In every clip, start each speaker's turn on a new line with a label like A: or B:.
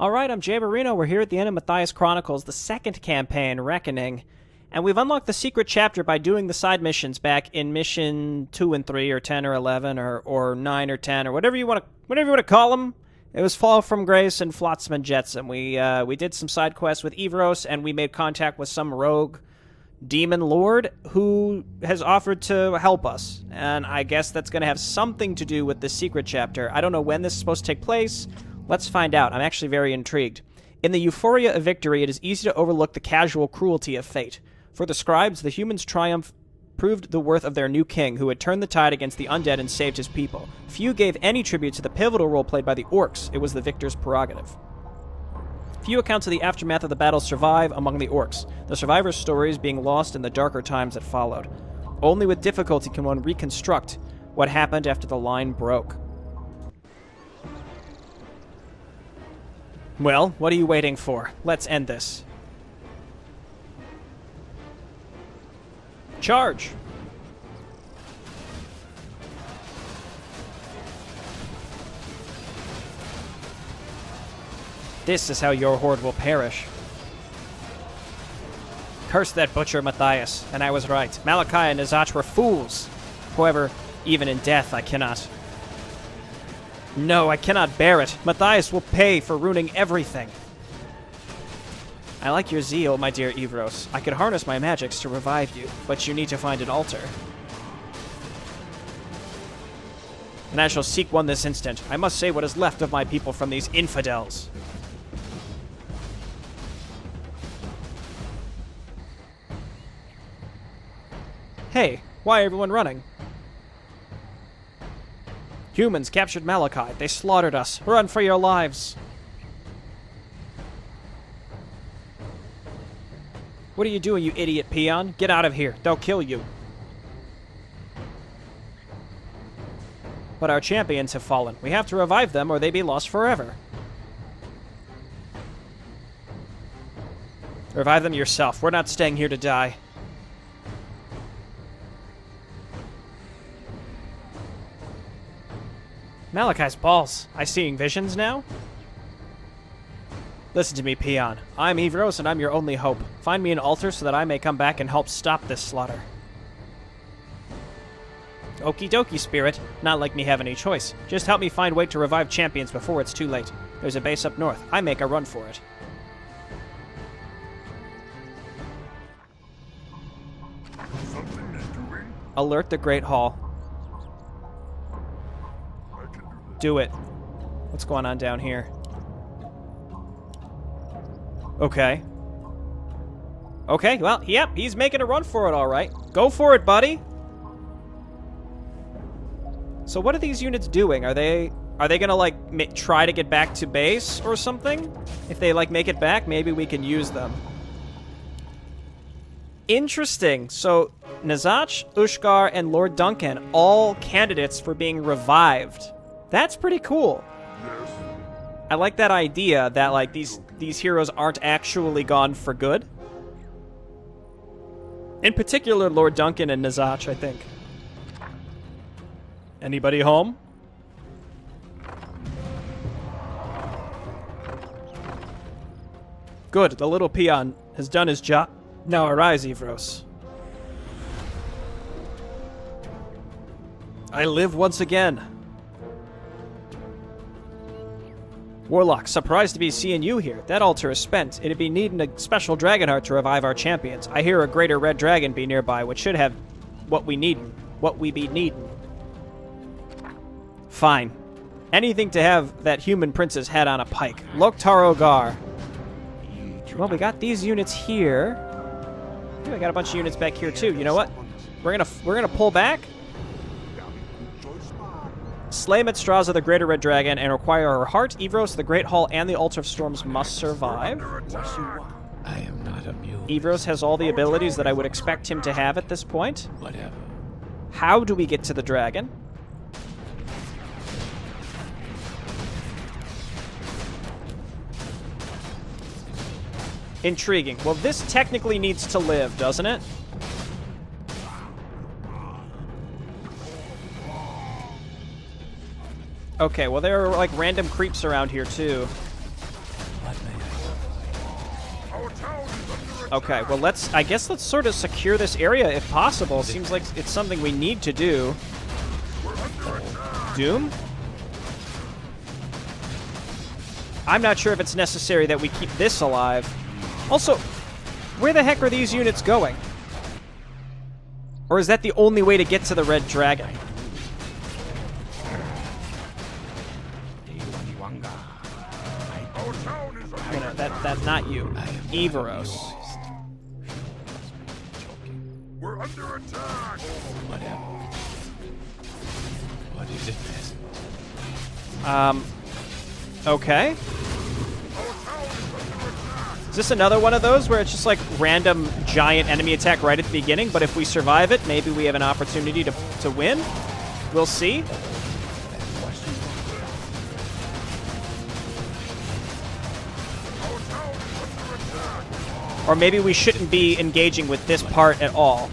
A: Alright, I'm Jay Marino. We're here at the end of Mathias Chronicles, the second campaign, Reckoning. And we've unlocked the secret chapter by doing the side missions back in mission 2 and 3, or 10 or 11, or 9 or 10, or whatever you want to call them. It was Fall from Grace and Flotsam and Jetsam. We did some side quests with Everose, and we made contact with some rogue demon lord who has offered to help us. And I guess that's going to have something to do with the secret chapter. I don't know when this is supposed to take place. Let's find out. I'm actually very intrigued. In the euphoria of victory, it is easy to overlook the casual cruelty of fate. For the scribes, the humans' triumph proved the worth of their new king, who had turned the tide against the undead and saved his people. Few gave any tribute to the pivotal role played by the orcs. It was the victor's prerogative. Few accounts of the aftermath of the battle survive among the orcs, the survivors' stories being lost in the darker times that followed. Only with difficulty can one reconstruct what happened after the line broke. Well, what are you waiting for? Let's end this. Charge! This is how your horde will perish. Curse that butcher Mathias, and I was right. Malakai and Nizach were fools. However, even in death, I cannot. No, I cannot bear it. Mathias will pay for ruining everything. I like your zeal, my dear Everose. I could harness my magics to revive you, but you need to find an altar. And I shall seek one this instant. I must save what is left of my people from these infidels. Hey, why everyone running? Humans captured Malakai. They slaughtered us. Run for your lives. What are you doing, you idiot Peon? Get out of here. They'll kill you. But our champions have fallen. We have to revive them or they be lost forever. Revive them yourself. We're not staying here to die. Malakai's balls. I seeing visions now? Listen to me, Peon. I'm Everose, and I'm your only hope. Find me an altar so that I may come back and help stop this slaughter. Okie dokie, Spirit. Not like me have any choice. Just help me find a way to revive champions before it's too late. There's a base up north. I make a run for it. Alert the Great Hall. Do it. What's going on down here? Okay. Okay, well, yep, he's making a run for it, all right. Go for it, buddy. So what are these units doing? Are they gonna, like, try to get back to base or something? If they, like, make it back, maybe we can use them. Interesting. So, Nizach, Ushgar, and Lord Duncan, all candidates for being revived. That's pretty cool. Yes. I like that idea that, like, these heroes aren't actually gone for good. In particular, Lord Duncan and Nizach, I think. Anybody home? Good, the little peon has done his job. Now arise, Everose. I live once again. Warlock, surprised to be seeing you here. That altar is spent. It'd be needing a special dragon heart to revive our champions. I hear a greater red dragon be nearby, which should have what we need. What we be needing. Fine. Anything to have that human prince's head on a pike. Loktar Ogar. Well, we got these units here. I got a bunch of units back here too. You know what? We're gonna pull back. Slay Mitstraza, the Greater Red Dragon, and require her heart. Everose, the Great Hall, and the Altar of Storms must survive.
B: I am not immune.
A: Everose has all the abilities that I would expect him to have at this point.
B: Whatever.
A: How do we get to the dragon? Intriguing. Well, this technically needs to live, doesn't it? Okay, well, there are, like, random creeps around here, too. Okay, well I guess let's sort of secure this area if possible. Seems like it's something we need to do. Doom? I'm not sure if it's necessary that we keep this alive. Also, where the heck are these units going? Or is that the only way to get to the Red Dragon? Oh, no, that's not you. Everose.
C: We're under attack!
B: Whatever. What is it, peasant?
A: Okay. Is this another one of those where it's just like random giant enemy attack right at the beginning, but if we survive it, maybe we have an opportunity to win? We'll see. Or maybe we shouldn't be engaging with this part at all.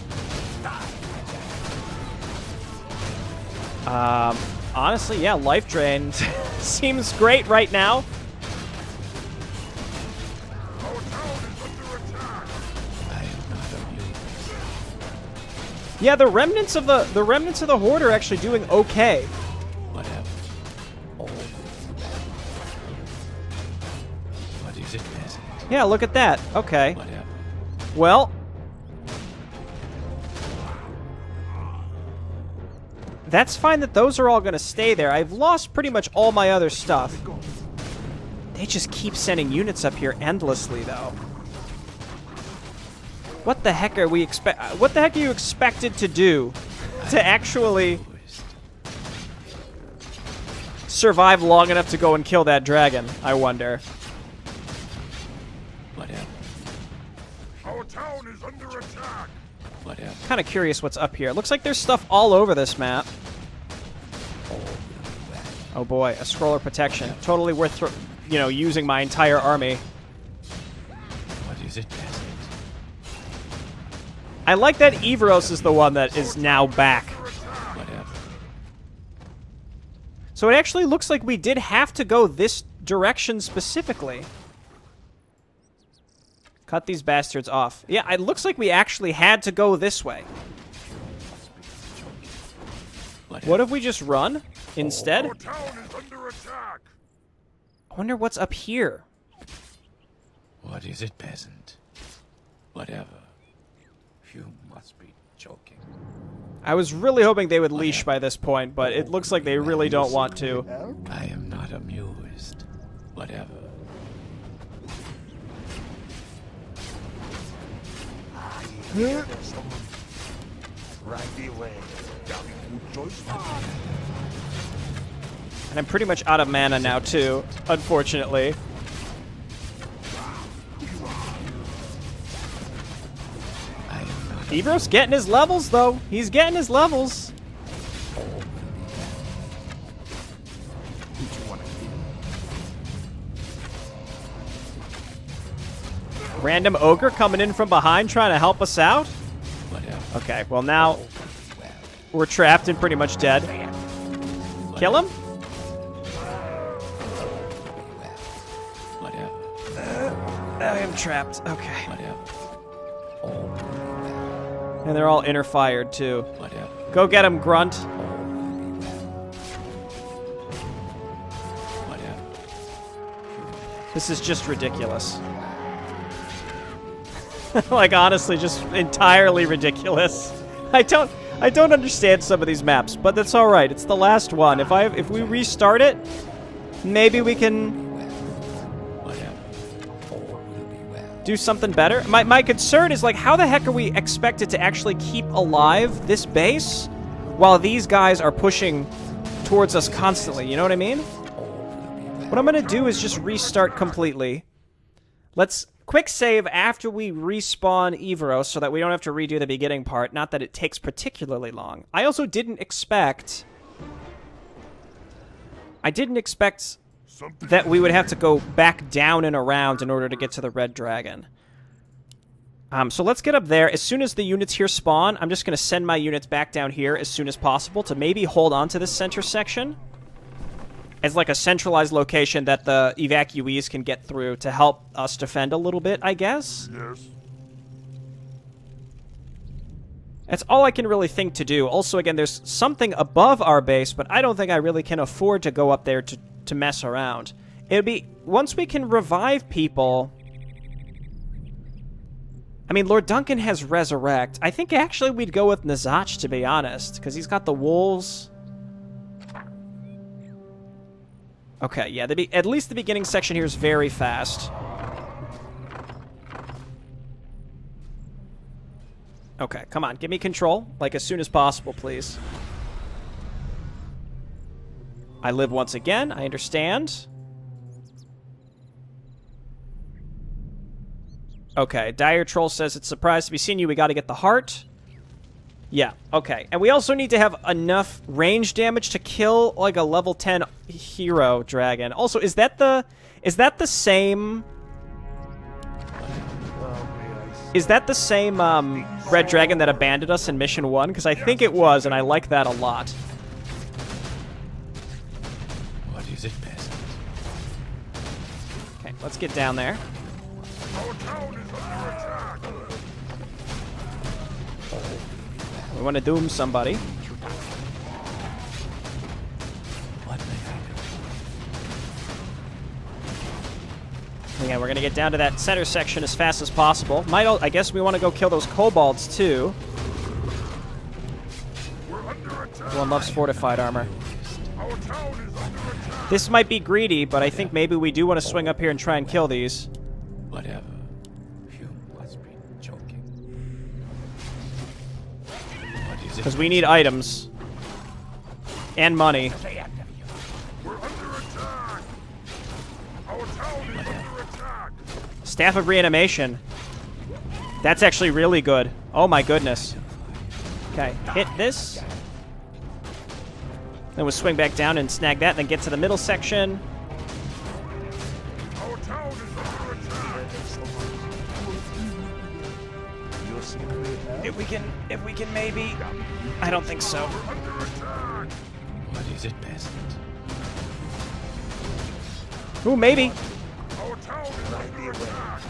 A: Honestly, yeah, life drain seems great right now. Yeah, the remnants of the Horde are actually doing okay.
B: Whatever. What is it, peasant?
A: Yeah, look at that. Okay.
B: Whatever.
A: Well, that's fine that those are all going to stay there. I've lost pretty much all my other stuff. They just keep sending units up here endlessly, though. What the heck are we What the heck are you expected to do to actually survive long enough to go and kill that dragon? I wonder.
B: Whatever.
C: Our town is under attack!
B: Whatever.
A: Kind of curious what's up here. It looks like there's stuff all over this map. Oh boy, a scroller protection. Totally worth, using my entire army.
B: What is it, peasant?
A: I like that Everose is the one that is now back.
B: Whatever.
A: So it actually looks like we did have to go this direction specifically. Cut these bastards off. Yeah, it looks like we actually had to go this way. What if we just run instead?
C: Our town is under attack!
A: I wonder what's up here.
B: What is it, peasant? Whatever. You must be joking.
A: I was really hoping they would leash by this point, but it looks like they really don't want to.
B: I am not amused. Whatever.
A: And I'm pretty much out of mana now, too, unfortunately. Everose getting his levels, though. He's getting his levels. Random ogre coming in from behind trying to help us out. Okay, well now we're trapped and pretty much dead. Kill him? I am trapped. Okay. And they're all inner fired too. Go get him, Grunt. This is just ridiculous. Like, honestly, just entirely ridiculous. I don't understand some of these maps, but that's all right. It's the last one. If we restart it, maybe we can do something better. My concern is, like, how the heck are we expected to actually keep alive this base while these guys are pushing towards us constantly? You know what I mean? What I'm gonna do is just restart completely. Let's quick save after we respawn Everose so that we don't have to redo the beginning part. Not that it takes particularly long. I also didn't expect that we would have to go back down and around in order to get to the Red Dragon. So let's get up there. As soon as the units here spawn, I'm just going to send my units back down here as soon as possible to maybe hold on to this center section. as like a centralized location that the evacuees can get through to help us defend a little bit, I guess.
C: Yes.
A: That's all I can really think to do. Also, again, there's something above our base, but I don't think I really can afford to go up there to mess around. It'd be... Once we can revive people... I mean, Lord Duncan has Resurrect. I think actually we'd go with Nazach, to be honest, because he's got the wolves. Okay, yeah, at least the beginning section here is very fast. Okay, come on, give me control, like as soon as possible, please. I live once again, I understand. Okay, Dire Troll says it's surprised to be seeing you, we gotta get the heart. Yeah, okay. And we also need to have enough range damage to kill, like, a level 10 hero dragon. Also, is that the same... Is that the same, red dragon that abandoned us in Mission 1? Because I think it was, and I like that a lot.
B: What is it, peasant?
A: Okay, let's get down there.
C: Our town is under attack.
A: We want to doom somebody.
B: What may I do?
A: Again, we're going to get down to that center section as fast as possible. I guess we want to go kill those kobolds, too.
C: We're under attack.
A: Everyone loves fortified armor.
C: Our town is under attack.
A: This might be greedy, but I think maybe we do want to swing up here and try and kill these.
B: Whatever. You must be joking. What is it?
A: Because we need items. And money.
C: We're under attack. Our town is under attack.
A: Staff of Reanimation. That's actually really good. Oh my goodness. Okay, hit this. Then we'll swing back down and snag that, and then get to the middle section.
C: Our town is under attack.
A: If we can maybe... I don't think so.
C: We're under attack.
B: What is it, peasant?
A: Ooh, maybe.
C: Our town is under attack.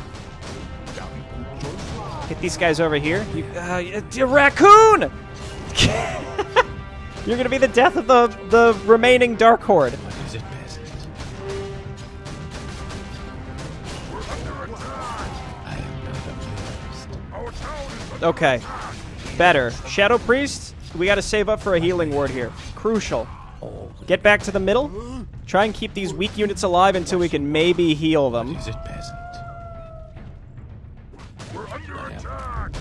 A: Hit these guys over here. You raccoon! You're gonna be the death of the remaining Dark Horde.
B: What is it, peasant?
C: We're under attack.
B: I am not amused.
C: Our town is under
A: Okay. Better. Shadow Priest, we gotta save up for a healing ward here. Crucial. Get back to the middle. Try and keep these weak units alive until we can maybe heal them.
B: What is it, peasant?
C: We're under attack.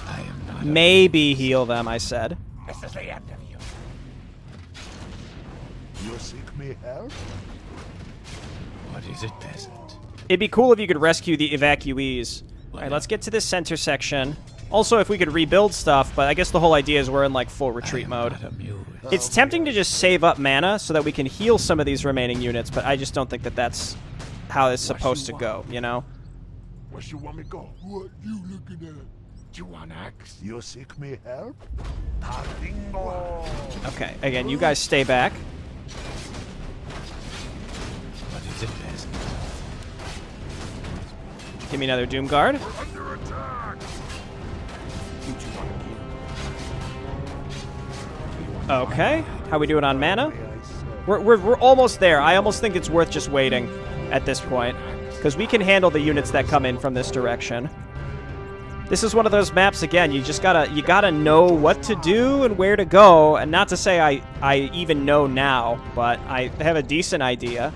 B: I am not
A: Maybe heal them, I said.
B: This is the end of you.
C: You seek me help?
B: What is it, peasant?
A: It'd be cool if you could rescue the evacuees. Alright, let's get to this center section. Also, if we could rebuild stuff, but I guess the whole idea is we're in, like, full retreat mode.
B: Not amused.
A: It's tempting to just save up mana so that we can heal some of these remaining units, but I just don't think that that's how it's supposed to go, you know?
C: Where you want me to go? What you looking at? You want axe? You seek me help? Bingo.
A: Okay, again, you guys stay back.
B: What is it, peasant?
A: Give me another Doom Guard.
C: We're under attack.
A: Okay, how we doing on mana? We're almost there. I almost think it's worth just waiting at this point, because we can handle the units that come in from this direction. This is one of those maps, again, you gotta know what to do and where to go, and not to say I even know now, but I have a decent idea.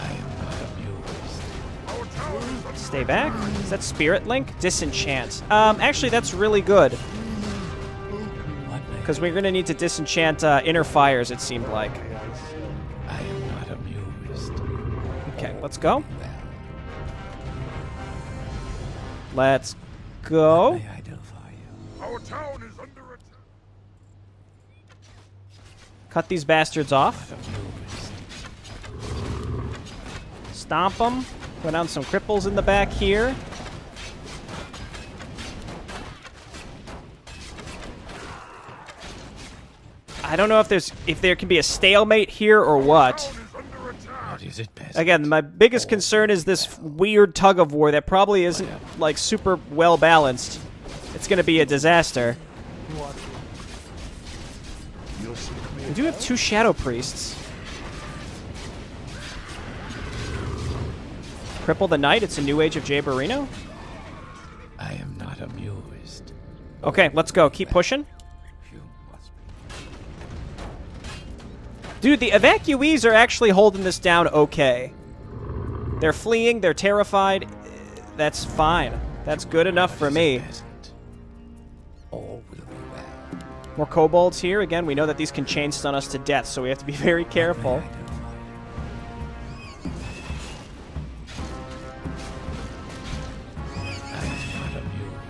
B: I am not amused.
C: Our town is under
A: Stay back. Is that Spirit Link? Disenchant. Actually, that's really good,
B: What may
A: because we're gonna need to disenchant Inner Fires, it seemed like.
B: I am not amused.
A: Okay, let's go. Let's go.
B: May I do for you?
C: Our town is under attack.
A: Cut these bastards off.
B: Amused.
A: Stomp them. Go down some cripples in the back here. I don't know if there can be a stalemate here or what.
B: What is it, peasant?
A: Again, my biggest concern is this weird tug of war that probably isn't like super well balanced. It's going to be a disaster. We do have 2 shadow priests. Cripple the Knight. It's a new age of Jaberino.
B: I am not amused.
A: Okay, let's go. Keep pushing. Dude, the evacuees are actually holding this down okay. They're fleeing. They're terrified. That's fine. That's good enough for me.
B: All will be well.
A: More kobolds here. Again, we know that these can chain stun us to death, so we have to be very careful.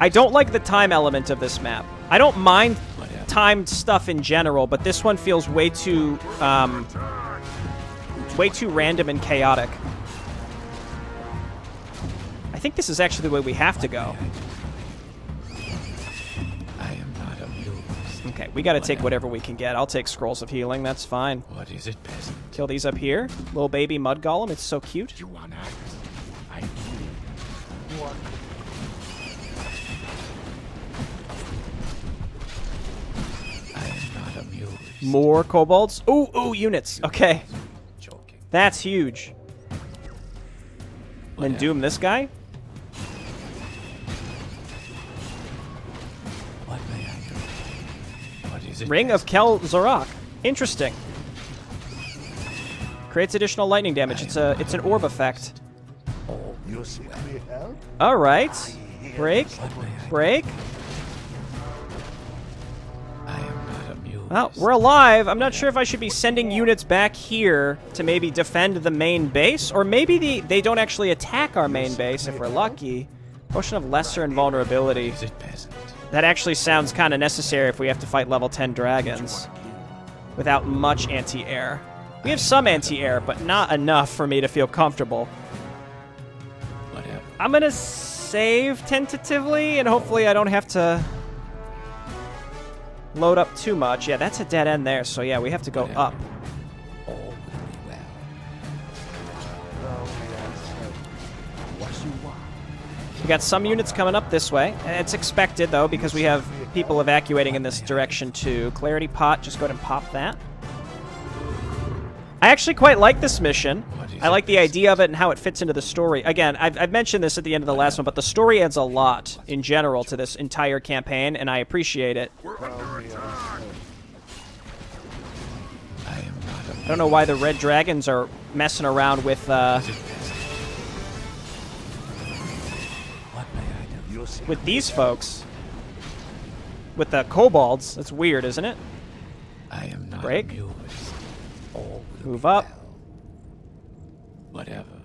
A: I don't like the time element of this map. I don't mind timed stuff in general, but this one feels way too random and chaotic. I think this is actually the way we have to go.
B: I am not amused.
A: Okay, we gotta take whatever we can get. I'll take Scrolls of Healing, that's fine.
B: What is it, peasant?
A: Kill these up here. Little baby mud golem, it's so cute.
C: You want axe? I do. What?
B: I am not amused.
A: More kobolds. Ooh, ooh, units. Okay,
B: Joking.
A: that's huge. Then doom this guy.
B: What may I do? What is it?
A: Ring of Kel Zorak. Interesting. Creates additional lightning damage. It's an orb effect.
C: You seek me help?
A: All right. Break. Break.
B: I am not amused.
A: Well, we're alive. I'm not sure if I should be sending units back here to maybe defend the main base, or maybe they don't actually attack our main base if we're lucky. Potion of Lesser Invulnerability.
B: Is it peasant?
A: That actually sounds kind of necessary if we have to fight level 10 dragons without much anti-air. We have some anti-air, but not enough for me to feel comfortable.
B: Whatever.
A: I'm going to save tentatively, and hopefully I don't have to load up too much. Yeah, that's a dead end there, so yeah, we have to go up.
B: All will be well.
C: What you want?
A: We got some units coming up this way. It's expected, though, because we have people evacuating in this direction, too. Clarity Pot, just go ahead and pop that. I actually quite like this mission. I like the idea of it and how it fits into the story. Again, I've mentioned this at the end of the last one, but the story adds a lot, in general, to this entire campaign, and I appreciate it.
B: I am not
A: I don't know why the red dragons are messing around with
B: What may I do?
C: You seek
A: with these folks. With the kobolds. That's weird, isn't it?
B: I am not
A: Break.
B: amused. All will
A: Move
B: be
A: up.
B: well. Whatever.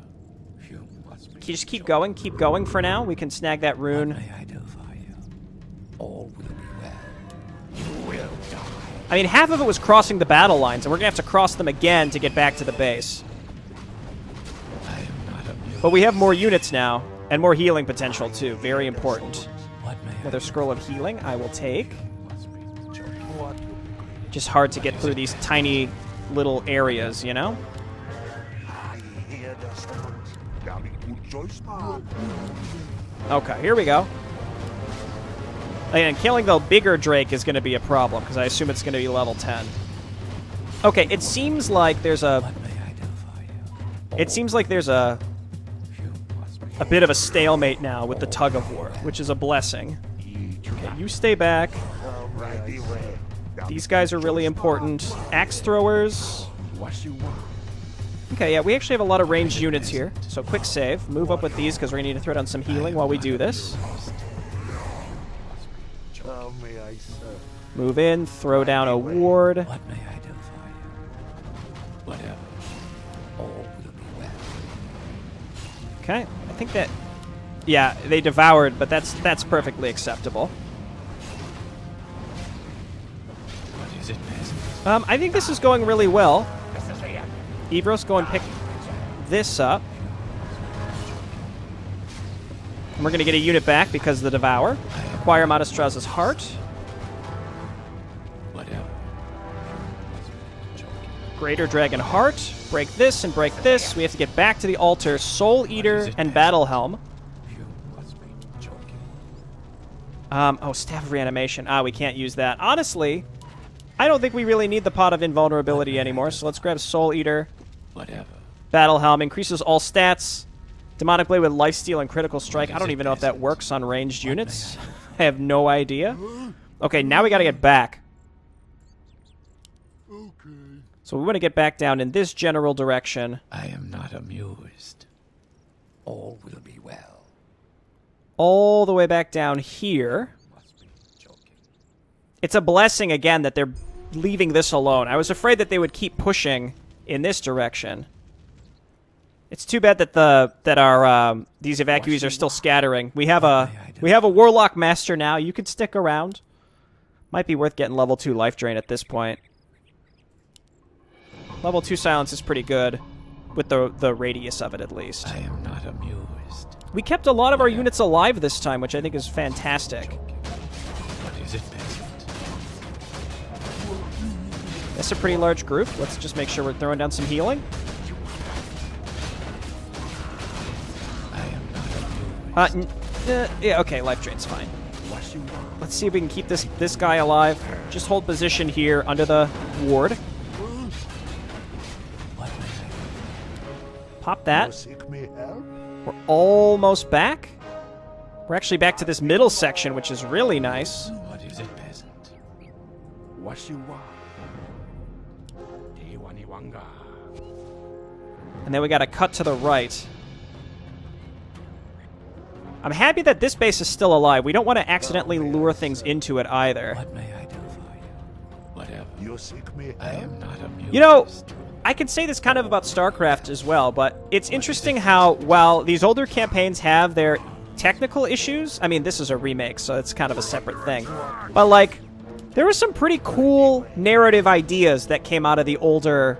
B: You must be.
A: Can you just keep going for now? We can snag that
B: What
A: rune.
B: may I do for you? All will be well. You will die.
A: I mean, half of it was crossing the battle lines, and we're going to have to cross them again to get back to the base.
B: I am not amused.
A: But we have more units now, and more healing potential, too. Very important.
B: What may
A: Another
B: I
A: Scroll of Healing I will take.
B: do? Must be joking.
A: Just hard to get through these tiny little areas, you know?
C: I hear the summons. Very good choice, man.
A: Okay, here we go. And killing the bigger Drake is going to be a problem, because I assume it's going to be level 10. Okay, it seems like there's a...
B: What may I do for you?
A: It seems like there's a
B: You must be.
A: bit of a stalemate now with the tug of war, which is a blessing. Okay, you stay back.
C: Right away.
A: These guys are really important. Axe throwers.
C: What you want?
A: Okay, yeah, we actually have a lot of ranged units here. So quick save. Move up with these because we're going to need to throw down some healing while we do this.
C: How may I serve?
A: Move in, throw down a ward.
B: What may I do for you? Whatever. All will be well.
A: Okay, I think that... Yeah, they devoured, but that's perfectly acceptable.
B: What is it, peasant?
A: I think this is going really well. Everose, go and pick this up. And we're going to get a unit back because of the Devour. Acquire Madastraza's Heart.
B: Whatever.
A: Greater Dragon Heart. Break this and break this. We have to get back to the altar. Soul Eater and Battle Helm.
B: You must be joking.
A: Oh, Staff of Reanimation. We can't use that. Honestly, I don't think we really need the Pot of Invulnerability anymore, so let's grab Soul Eater.
B: Whatever.
A: Battle Helm increases all stats. Demonic Blade with Lifesteal and Critical Strike. I don't even know if that works on ranged units. I have no idea. Okay, now we gotta get back.
C: Okay.
A: So we want to get back down in this general direction.
B: I am not amused. All will be well.
A: All the way back down here.
B: Must be joking.
A: It's a blessing, again, that they're leaving this alone. I was afraid that they would keep pushing in this direction. It's too bad that these evacuees are still scattering. We have a Warlock Master now. You could stick around. Might be worth getting level 2 Life Drain at this point. Level 2 Silence is pretty good, with the radius of it at least.
B: I am not amused.
A: We kept a lot of our units alive this time, which I think is fantastic.
B: What is it, peasant?
A: That's a pretty large group. Let's just make sure we're throwing down some healing.
B: I am not amused.
A: Yeah, okay, Life Drain's fine. Let's see if we can keep this guy alive. Just hold position here under the ward. Pop that. We're almost back. We're actually back to this middle section, which is really nice.
B: What is it, peasant?
A: And then we got to cut to the right. I'm happy that this base is still alive. We don't want to accidentally lure things into it either.
B: What may I do for you? Whatever. I am not amused.
A: You know, I could say this kind of about StarCraft as well, but it's interesting how, while these older campaigns have their technical issues, I mean, this is a remake, so it's kind of a separate thing, but, like, there were some pretty cool narrative ideas that came out of the older...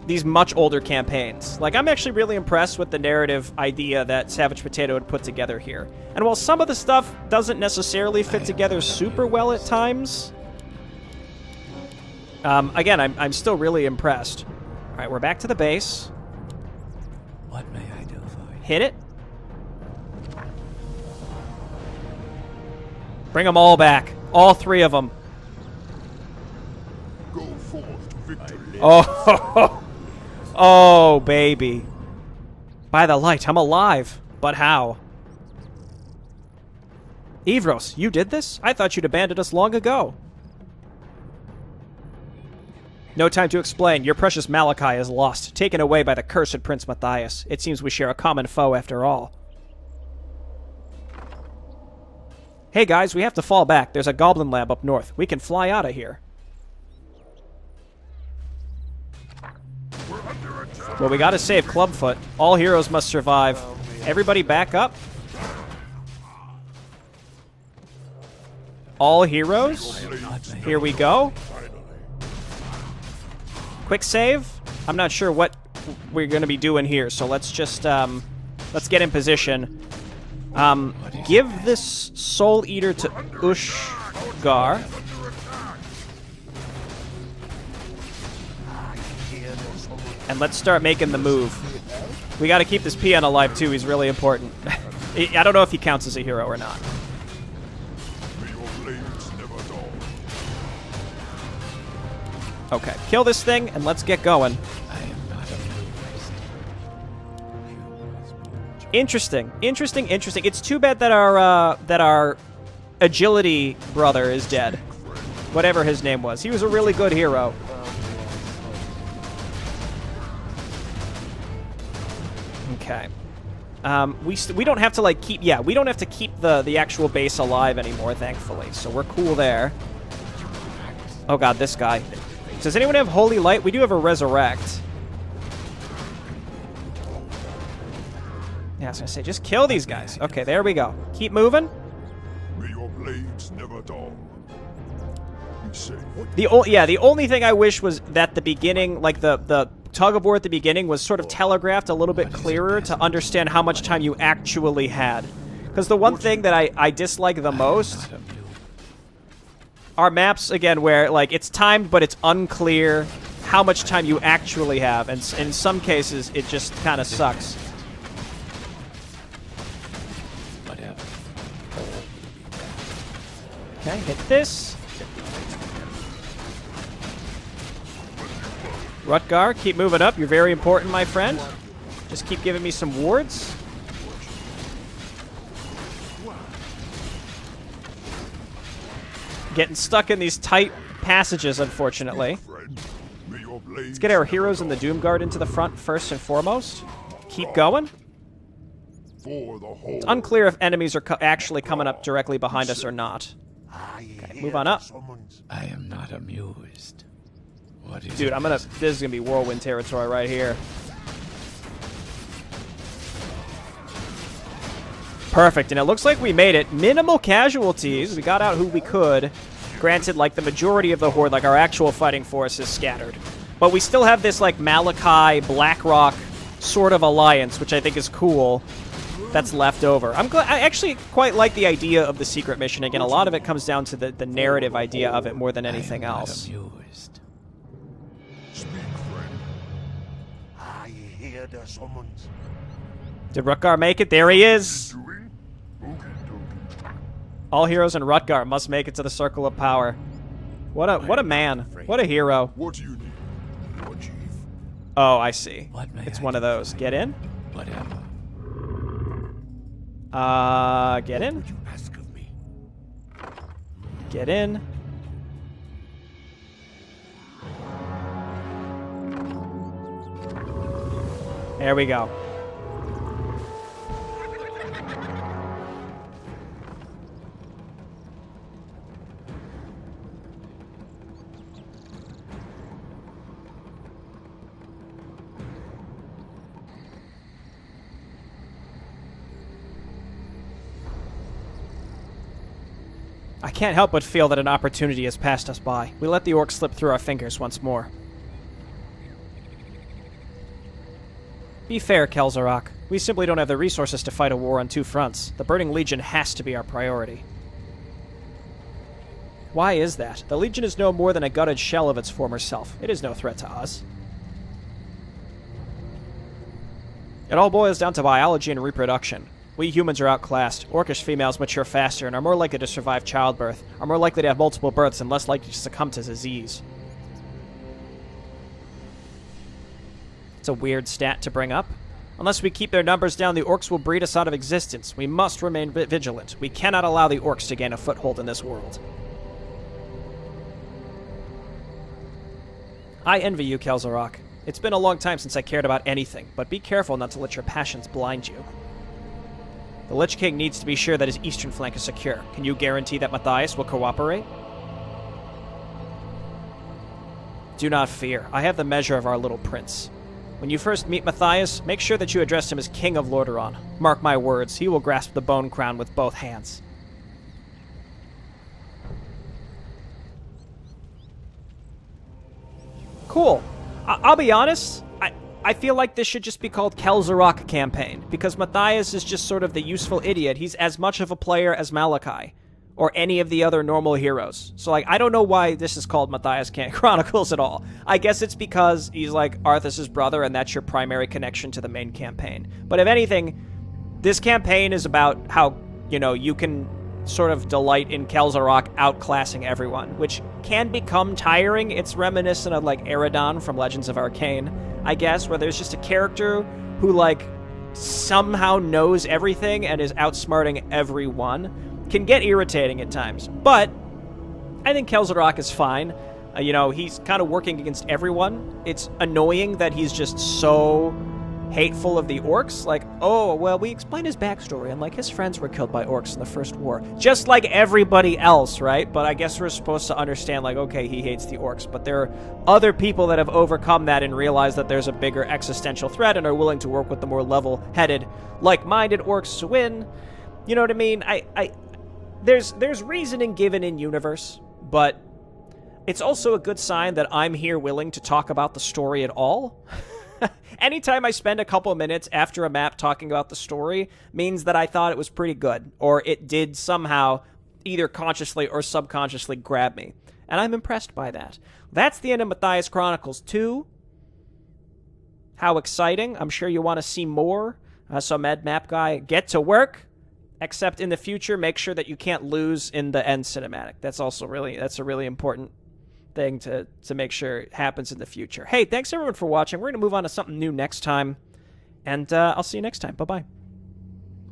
A: These much older campaigns. Like, I'm actually really impressed with the narrative idea that Savage Potato had put together here. And while some of the stuff doesn't necessarily fit together super well at times, again, I'm still really impressed. All right, we're back to the base.
B: What may I do for you?
A: Hit it. Bring them all back. All 3 of them.
C: Go forth to victory.
A: Oh, oh, baby. By the light, I'm alive. But how? Everose, you did this? I thought you'd abandoned us long ago. No time to explain. Your precious Malakai is lost, taken away by the cursed Prince Mathias. It seems we share a common foe after all. Hey guys, we have to fall back. There's a goblin lab up north. We can fly out of here. Well, we gotta save Clubfoot. All heroes must survive. Everybody back up. All heroes. Here we go. Quick save. I'm not sure what we're gonna be doing here, so let's just let's get in position. Give this Soul Eater to Ushgar. And let's start making the move. We gotta keep this Peon alive too, he's really important. I don't know if he counts as a hero or not. Okay, kill this thing and let's get going.
B: I am not amused.
A: Interesting. It's too bad that our agility brother is dead. Whatever his name was. He was a really good hero. Okay. We don't have to like keep we don't have to keep the actual base alive anymore, thankfully. So we're cool there. Oh god, this guy. Does anyone have Holy Light? We do have a Resurrect. Yeah, I was gonna say, just kill these guys. Okay, there we go. Keep moving.
C: May your blades never dull.
A: The only thing I wish was that the beginning, like the tug of war at the beginning, was sort of telegraphed a little bit clearer to understand how much time you actually had. Because the one thing that I dislike the most are maps, again, where, like, it's timed, but it's unclear how much time you actually have. And in some cases, it just kind of sucks.
B: Whatever.
A: Okay, hit this. Rutgar, keep moving up. You're very important, my friend. Just keep giving me some wards. Getting stuck in these tight passages, unfortunately. Let's get our heroes in the Doomguard into the front first and foremost. Keep going. It's unclear if enemies are actually coming up directly behind us or not. Okay, move on up.
B: I am not amused. What is
A: Dude,
B: it?
A: this is gonna be whirlwind territory right here. Perfect, and it looks like we made it. Minimal casualties. We got out who we could. Granted, like, the majority of the Horde, like, our actual fighting force is scattered. But we still have this, like, Malakai, Blackrock sort of alliance, which I think is cool, that's left over. I actually quite like the idea of the secret mission. Again, a lot of it comes down to the narrative idea of it more than anything else.
B: Amused.
C: Speak, friend. I hear the summons.
A: Did Rutgar make it? There he is!
C: Doing? Okey-dokey.
A: All heroes in Rutgar must make it to the Circle of Power. What a man. What a hero.
C: What do you need, Warchief?
A: Oh, I see.
B: What may
A: It's
B: I
A: one of
B: do
A: those.
B: for
A: Get
B: you?
A: in?
B: Whatever.
A: Get in?
C: What would you ask of me?
A: Get in. There we go. I can't help but feel that an opportunity has passed us by. We let the orcs slip through our fingers once more. Be fair, Kel'Zarok. We simply don't have the resources to fight a war on two fronts. The Burning Legion has to be our priority. Why is that? The Legion is no more than a gutted shell of its former self. It is no threat to us. It all boils down to biology and reproduction. We humans are outclassed. Orcish females mature faster and are more likely to survive childbirth, are more likely to have multiple births, and less likely to succumb to disease. It's a weird stat to bring up. Unless we keep their numbers down, the orcs will breed us out of existence. We must remain vigilant. We cannot allow the orcs to gain a foothold in this world. I envy you, Kel'Zarok. It's been a long time since I cared about anything, but be careful not to let your passions blind you. The Lich King needs to be sure that his eastern flank is secure. Can you guarantee that Mathias will cooperate? Do not fear. I have the measure of our little prince. When you first meet Mathias, make sure that you address him as King of Lordaeron. Mark my words, he will grasp the bone crown with both hands. Cool. I'll be honest, I feel like this should just be called Kel'Zarok Campaign, because Mathias is just sort of the useful idiot. He's as much of a player as Malakai, or any of the other normal heroes. So, like, I don't know why this is called Mathias Chronicles at all. I guess it's because he's, like, Arthas' brother, and that's your primary connection to the main campaign. But if anything, this campaign is about how, you know, you can sort of delight in Kel'Zarok outclassing everyone, which can become tiring. It's reminiscent of, like, Eredon from Legends of Arcane, I guess, where there's just a character who, like, somehow knows everything and is outsmarting everyone. Can get irritating at times, but I think Kel'Zarok is fine. You know, he's kind of working against everyone. It's annoying that he's just so hateful of the orcs. Like, oh, well, we explained his backstory, and, like, his friends were killed by orcs in the First War. Just like everybody else, right? But I guess we're supposed to understand, like, okay, he hates the orcs, but there are other people that have overcome that and realized that there's a bigger existential threat and are willing to work with the more level-headed, like-minded orcs to win. You know what I mean? There's reasoning given in universe, but it's also a good sign that I'm here willing to talk about the story at all. Anytime I spend a couple minutes after a map talking about the story means that I thought it was pretty good, or it did somehow either consciously or subconsciously grab me. And I'm impressed by that. That's the end of Mathias Chronicles 2. How exciting. I'm sure you want to see more. So Mapguy, get to work. Except in the future, make sure that you can't lose in the end cinematic. That's a really important thing to make sure it happens in the future. Hey, thanks everyone for watching. We're going to move on to something new next time. And I'll see you next time. Bye-bye.